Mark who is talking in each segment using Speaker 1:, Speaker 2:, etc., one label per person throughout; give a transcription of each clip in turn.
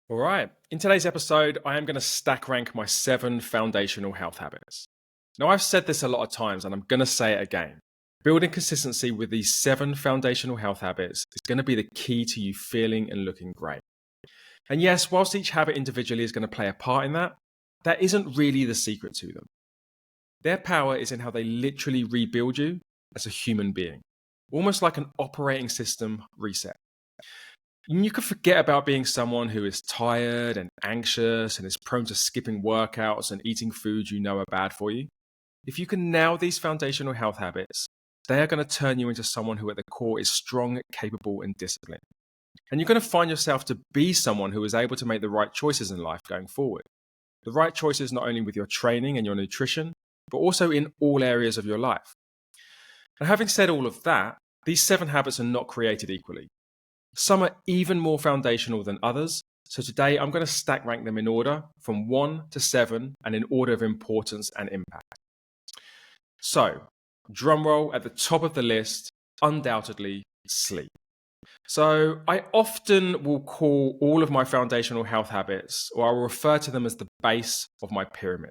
Speaker 1: All right. In today's episode, I am going to stack rank my 7 foundational health habits. Now, I've said this a lot of times, and I'm going to say it again. Building consistency with these 7 foundational health habits is going to be the key to you feeling and looking great. And yes, whilst each habit individually is going to play a part in that, that isn't really the secret to them. Their power is in how they literally rebuild you as a human being, almost like an operating system reset. You can forget about being someone who is tired and anxious and is prone to skipping workouts and eating foods you know are bad for you. If you can nail these foundational health habits, they are going to turn you into someone who at the core is strong, capable, and disciplined. And you're going to find yourself to be someone who is able to make the right choices in life going forward. The right choices not only with your training and your nutrition, but also in all areas of your life. Now, having said all of that, these 7 habits are not created equally. Some are even more foundational than others. So today I'm going to stack rank them in order from 1 to 7 and in order of importance and impact. So, drum roll at the top of the list, undoubtedly sleep. So I often will call all of my foundational health habits, or I will refer to them as the base of my pyramid.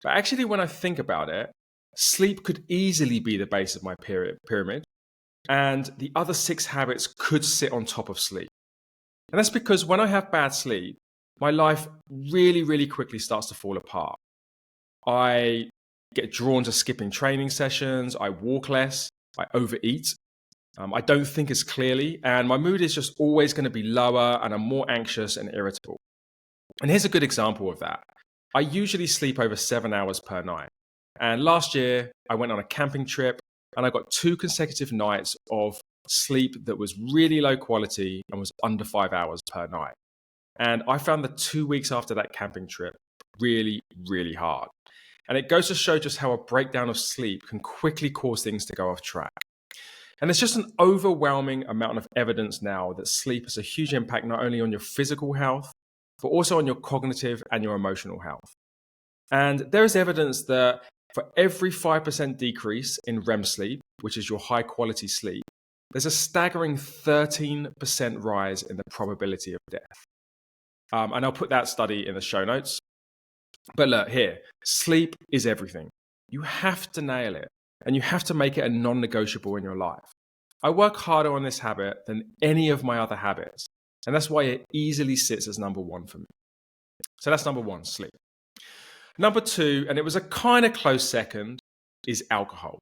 Speaker 1: But actually, when I think about it, sleep could easily be the base of my pyramid, and the other 6 habits could sit on top of sleep. And that's because when I have bad sleep, my life really, really quickly starts to fall apart. I get drawn to skipping training sessions, I walk less, I overeat, I don't think as clearly, and my mood is just always going to be lower, and I'm more anxious and irritable. And here's a good example of that. I usually sleep over 7 hours per night. And last year, I went on a camping trip and I got 2 consecutive nights of sleep that was really low quality and was under 5 hours per night. And I found the 2 weeks after that camping trip really, really hard. And it goes to show just how a breakdown of sleep can quickly cause things to go off track. And there's just an overwhelming amount of evidence now that sleep has a huge impact not only on your physical health, but also on your cognitive and your emotional health. And there is evidence that for every 5% decrease in REM sleep, which is your high quality sleep, there's a staggering 13% rise in the probability of death. And I'll put that study in the show notes. But look, here, sleep is everything. You have to nail it, and you have to make it a non-negotiable in your life. I work harder on this habit than any of my other habits, and that's why it easily sits as number 1 for me. So that's number 1, sleep. Number 2, and it was a kind of close second, is alcohol.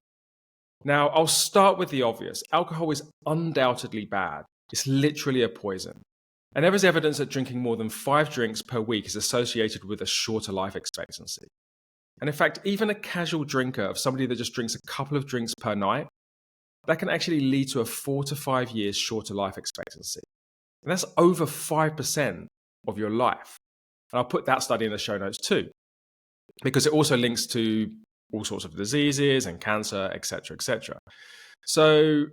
Speaker 1: Now, I'll start with the obvious. Alcohol is undoubtedly bad. It's literally a poison. And there is evidence that drinking more than 5 drinks per week is associated with a shorter life expectancy. And in fact, even a casual drinker of somebody that just drinks a couple of drinks per night, that can actually lead to a 4 to 5 years shorter life expectancy. And that's over 5% of your life. And I'll put that study in the show notes too, because it also links to all sorts of diseases and cancer, etc., etc. So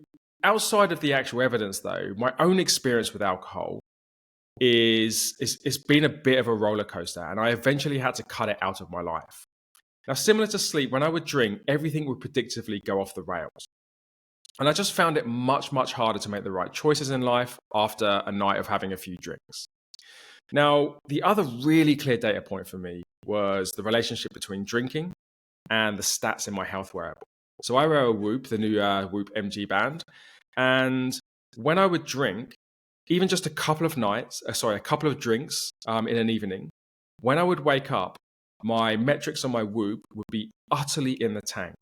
Speaker 1: outside of the actual evidence though, my own experience with alcohol is it's been a bit of a roller coaster, and I eventually had to cut it out of my life. Now, similar to sleep, when I would drink, everything would predictably go off the rails. And I just found it much, much harder to make the right choices in life after a night of having a few drinks. Now, the other really clear data point for me was the relationship between drinking and the stats in my health wearable. So I wear a Whoop, the new Whoop MG band. And when I would drink, even just a couple of drinks in an evening, when I would wake up, my metrics on my Whoop would be utterly in the tank.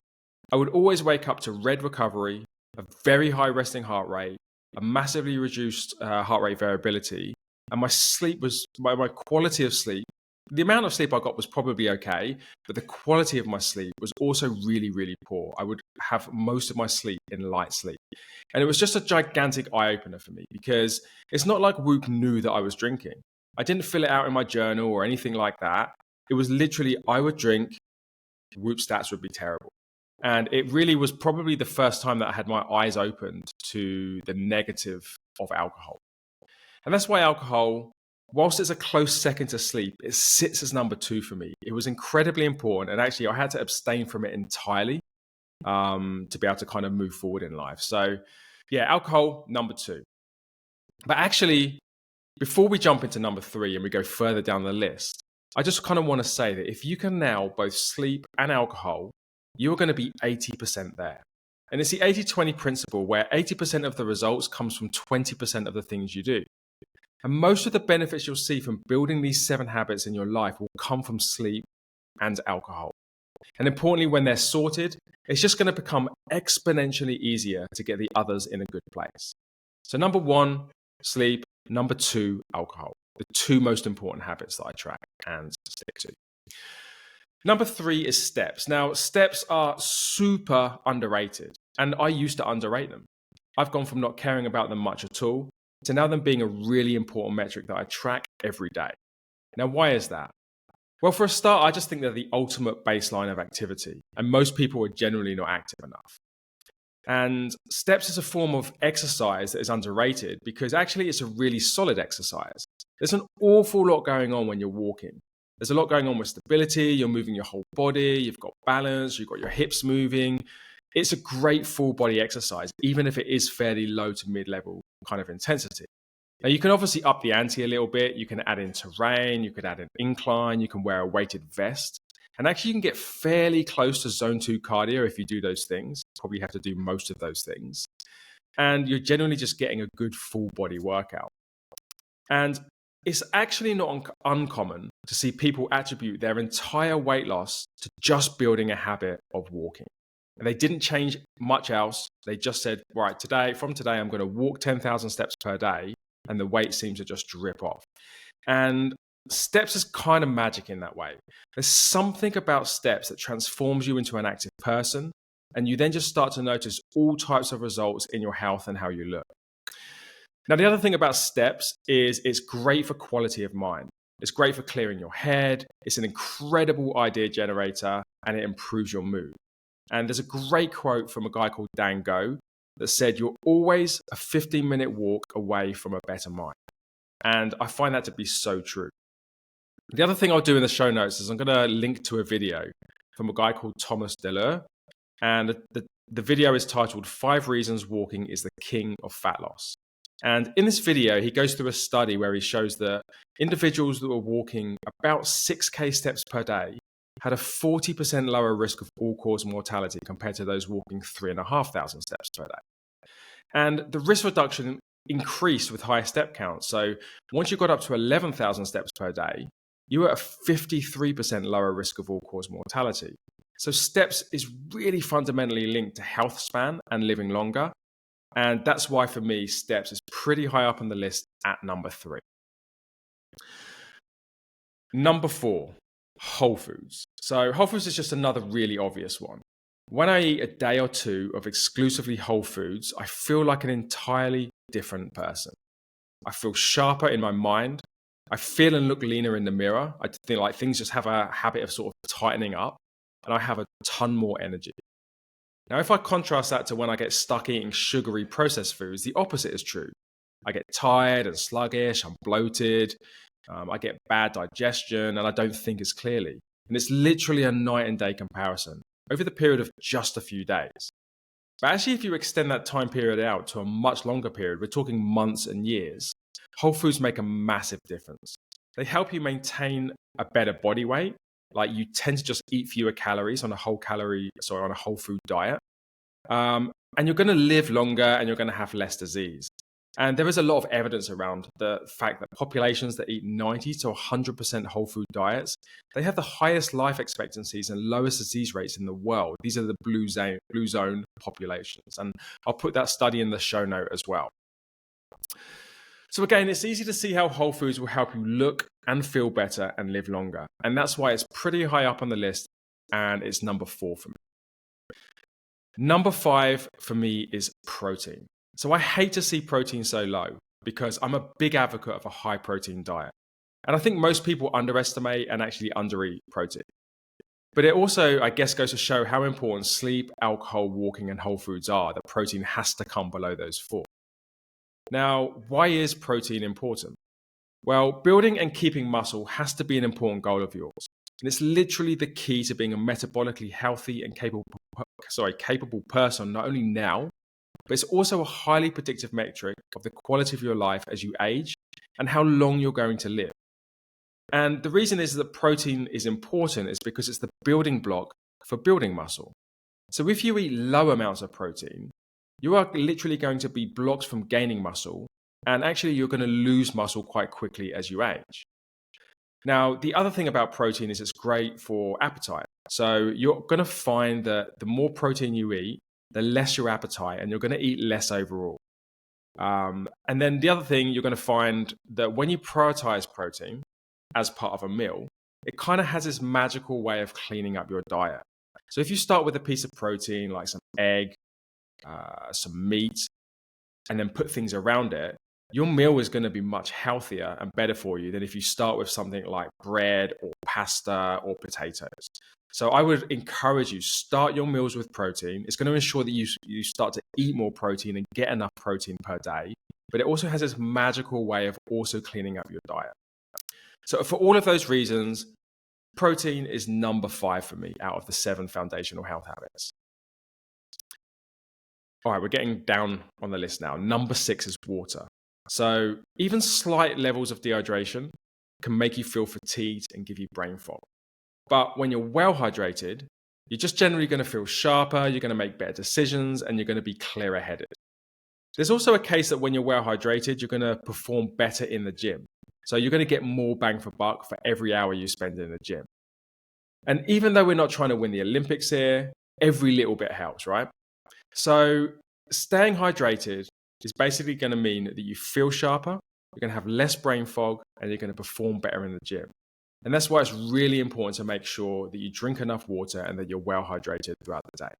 Speaker 1: I would always wake up to red recovery, a very high resting heart rate, a massively reduced heart rate variability, and my quality of sleep, the amount of sleep I got was probably okay, but the quality of my sleep was also really, really poor. I would have most of my sleep in light sleep. And it was just a gigantic eye-opener for me, because it's not like Whoop knew that I was drinking. I didn't fill it out in my journal or anything like that. It was literally, I would drink, Whoop stats would be terrible. And it really was probably the first time that I had my eyes opened to the negative of alcohol. And that's why alcohol, whilst it's a close second to sleep, it sits as number 2 for me. It was incredibly important. And actually, I had to abstain from it entirely to be able to kind of move forward in life. So yeah, alcohol, number 2. But actually, before we jump into number 3 and we go further down the list, I just kind of want to say that if you can nail both sleep and alcohol, you're going to be 80% there. And it's the 80-20 principle where 80% of the results comes from 20% of the things you do. And most of the benefits you'll see from building these 7 habits in your life will come from sleep and alcohol. And importantly, when they're sorted, it's just going to become exponentially easier to get the others in a good place. So number 1, sleep. Number 2, alcohol. The 2 most important habits that I track and stick to. Number 3 is steps. Now, steps are super underrated, and I used to underrate them. I've gone from not caring about them much at all to now them being a really important metric that I track every day. Now, why is that? Well, for a start, I just think they're the ultimate baseline of activity, and most people are generally not active enough. And steps is a form of exercise that is underrated because actually it's a really solid exercise. There's an awful lot going on when you're walking. There's a lot going on with stability, you're moving your whole body, you've got balance, you've got your hips moving. It's a great full body exercise, even if it is fairly low to mid-level kind of intensity. Now, you can obviously up the ante a little bit. You can add in terrain, you could add an incline, you can wear a weighted vest. And actually, you can get fairly close to zone 2 cardio if you do those things. Probably have to do most of those things. And you're generally just getting a good full body workout. And it's actually not uncommon to see people attribute their entire weight loss to just building a habit of walking. And they didn't change much else. They just said, right, from today, I'm going to walk 10,000 steps per day. And the weight seems to just drip off. And steps is kind of magic in that way. There's something about steps that transforms you into an active person. And you then just start to notice all types of results in your health and how you look. Now, the other thing about steps is it's great for quality of mind. It's great for clearing your head. It's an incredible idea generator and it improves your mood. And there's a great quote from a guy called Dan Go that said, you're always a 15-minute walk away from a better mind. And I find that to be so true. The other thing I'll do in the show notes is I'm going to link to a video from a guy called Thomas Deleur. And the video is titled 5 Reasons Walking is the King of Fat Loss. And in this video, he goes through a study where he shows that individuals that were walking about 6K steps per day had a 40% lower risk of all-cause mortality compared to those walking 3,500 steps per day. And the risk reduction increased with higher step counts. So once you got up to 11,000 steps per day, you were at a 53% lower risk of all-cause mortality. So steps is really fundamentally linked to health span and living longer. And that's why, for me, steps is pretty high up on the list at number 3. Number 4, whole foods. So whole foods is just another really obvious one. When I eat a day or 2 of exclusively whole foods, I feel like an entirely different person. I feel sharper in my mind. I feel and look leaner in the mirror. I think like things just have a habit of sort of tightening up, and I have a ton more energy. Now, if I contrast that to when I get stuck eating sugary processed foods, the opposite is true. I get tired and sluggish, I'm bloated, I get bad digestion, and I don't think as clearly. And it's literally a night and day comparison over the period of just a few days. But actually, if you extend that time period out to a much longer period, we're talking months and years, whole foods make a massive difference. They help you maintain a better body weight. Like you tend to just eat fewer calories on a whole food diet. And you're going to live longer and you're going to have less disease. And there is a lot of evidence around the fact that populations that eat 90 to 100% whole food diets, they have the highest life expectancies and lowest disease rates in the world. These are the blue zone populations. And I'll put that study in the show note as well. So again, it's easy to see how whole foods will help you look and feel better and live longer. And that's why it's pretty high up on the list, and it's number 4 for me. Number 5 for me is protein. So I hate to see protein so low because I'm a big advocate of a high protein diet. And I think most people underestimate and actually undereat protein. But it also, I guess, goes to show how important sleep, alcohol, walking, and whole foods are, that protein has to come below those 4. Now, why is protein important? Well, building and keeping muscle has to be an important goal of yours. And it's literally the key to being a metabolically healthy and capable person, not only now, but it's also a highly predictive metric of the quality of your life as you age and how long you're going to live. And the reason is that protein is important is because it's the building block for building muscle. So if you eat low amounts of protein, you are literally going to be blocked from gaining muscle, and actually you're going to lose muscle quite quickly as you age. Now, the other thing about protein is it's great for appetite. So you're going to find that the more protein you eat, the less your appetite, and you're going to eat less overall. And then the other thing you're going to find that when you prioritize protein as part of a meal, it kind of has this magical way of cleaning up your diet. So if you start with a piece of protein, like some egg, some meat, and then put things around it, your meal is going to be much healthier and better for you than if you start with something like bread or pasta or potatoes. So I would encourage you, start your meals with protein. It's going to ensure that you start to eat more protein and get enough protein per day. But it also has this magical way of also cleaning up your diet. So for all of those reasons, protein is number 5 for me out of the 7 foundational health habits. All right, we're getting down on the list now. Number 6 is water. So even slight levels of dehydration can make you feel fatigued and give you brain fog. But when you're well hydrated, you're just generally going to feel sharper, you're going to make better decisions, and you're going to be clearer headed. There's also a case that when you're well hydrated, you're going to perform better in the gym. So you're going to get more bang for buck for every hour you spend in the gym. And even though we're not trying to win the Olympics here, every little bit helps, right? So staying hydrated is basically going to mean that you feel sharper, you're going to have less brain fog, and you're going to perform better in the gym. And that's why it's really important to make sure that you drink enough water and that you're well hydrated throughout the day.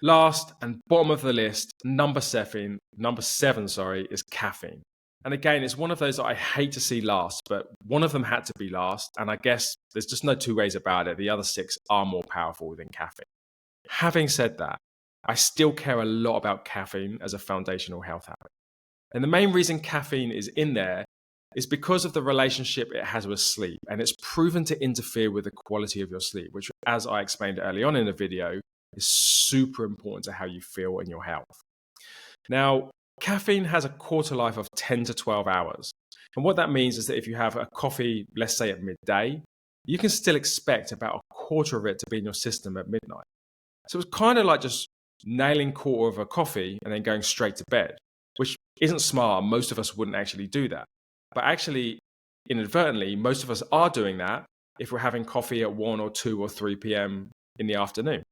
Speaker 1: Last and bottom of the list, number seven, is caffeine. And again, it's one of those that I hate to see last, but one of them had to be last. And I guess there's just no two ways about it. The other 6 are more powerful than caffeine. Having said that, I still care a lot about caffeine as a foundational health habit. And the main reason caffeine is in there is because of the relationship it has with sleep. And it's proven to interfere with the quality of your sleep, which, as I explained early on in the video, is super important to how you feel and your health. Now, caffeine has a quarter life of 10 to 12 hours. And what that means is that if you have a coffee, let's say at midday, you can still expect about a quarter of it to be in your system at midnight. So it's kind of like just nailing quarter of a coffee and then going straight to bed, which isn't smart. Most of us wouldn't actually do that. But actually, inadvertently, most of us are doing that if we're having coffee at 1 or 2 or 3 p.m. in the afternoon.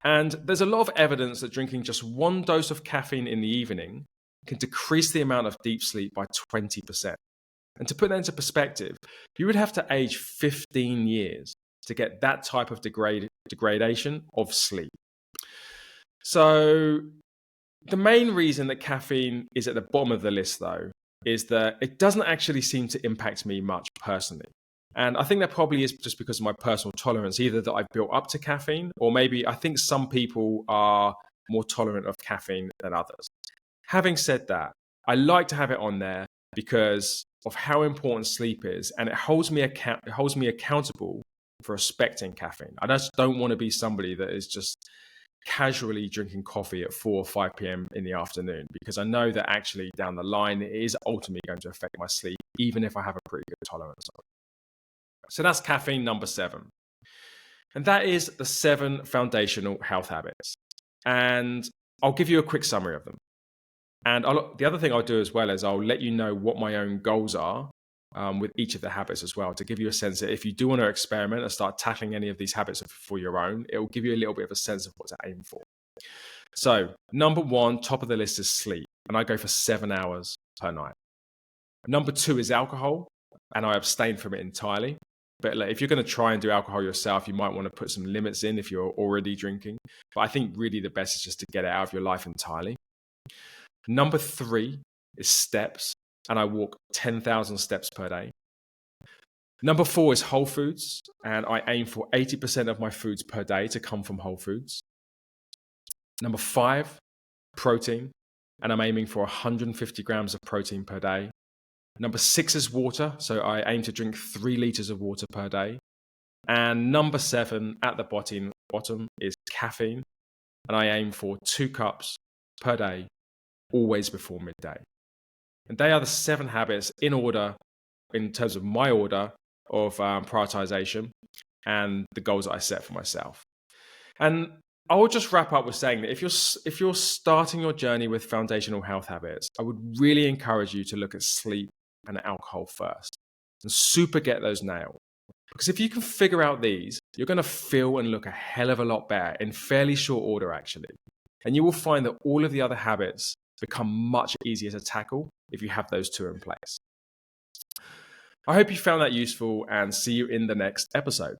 Speaker 1: And there's a lot of evidence that drinking just 1 dose of caffeine in the evening can decrease the amount of deep sleep by 20%. And to put that into perspective, you would have to age 15 years to get that type of degradation of sleep. So the main reason that caffeine is at the bottom of the list, though, is that it doesn't actually seem to impact me much personally. And I think that probably is just because of my personal tolerance, either that I've built up to caffeine, or maybe I think some people are more tolerant of caffeine than others. Having said that, I like to have it on there because of how important sleep is, and it holds me accountable for respecting caffeine. I just don't want to be somebody that is just casually drinking coffee at 4 or 5 p.m. in the afternoon, because I know that actually down the line it is ultimately going to affect my sleep, even if I have a pretty good tolerance of it. So that's caffeine number 7. And that is the 7 foundational health habits. And I'll give you a quick summary of them. And the other thing I'll do as well is I'll let you know what my own goals are with each of the habits as well, to give you a sense that if you do want to experiment and start tackling any of these habits for your own, it will give you a little bit of a sense of what to aim for. So number 1, top of the list, is sleep. And I go for 7 hours per night. Number 2 is alcohol, and I abstain from it entirely. But if you're going to try and do alcohol yourself, you might want to put some limits in if you're already drinking. But I think really the best is just to get it out of your life entirely. Number 3 is steps, and I walk 10,000 steps per day. Number 4 is whole foods, and I aim for 80% of my foods per day to come from whole foods. Number 5, protein, and I'm aiming for 150 grams of protein per day. Number 6 is water, so I aim to drink 3 liters of water per day. And number 7 at the bottom is caffeine, and I aim for 2 cups per day, always before midday. And they are the 7 habits in order, in terms of my order of prioritization and the goals that I set for myself. And I will just wrap up with saying that if you're starting your journey with foundational health habits, I would really encourage you to look at sleep and alcohol first and super get those nailed. Because if you can figure out these, you're going to feel and look a hell of a lot better in fairly short order, actually. And you will find that all of the other habits become much easier to tackle if you have those 2 in place. I hope you found that useful and see you in the next episode.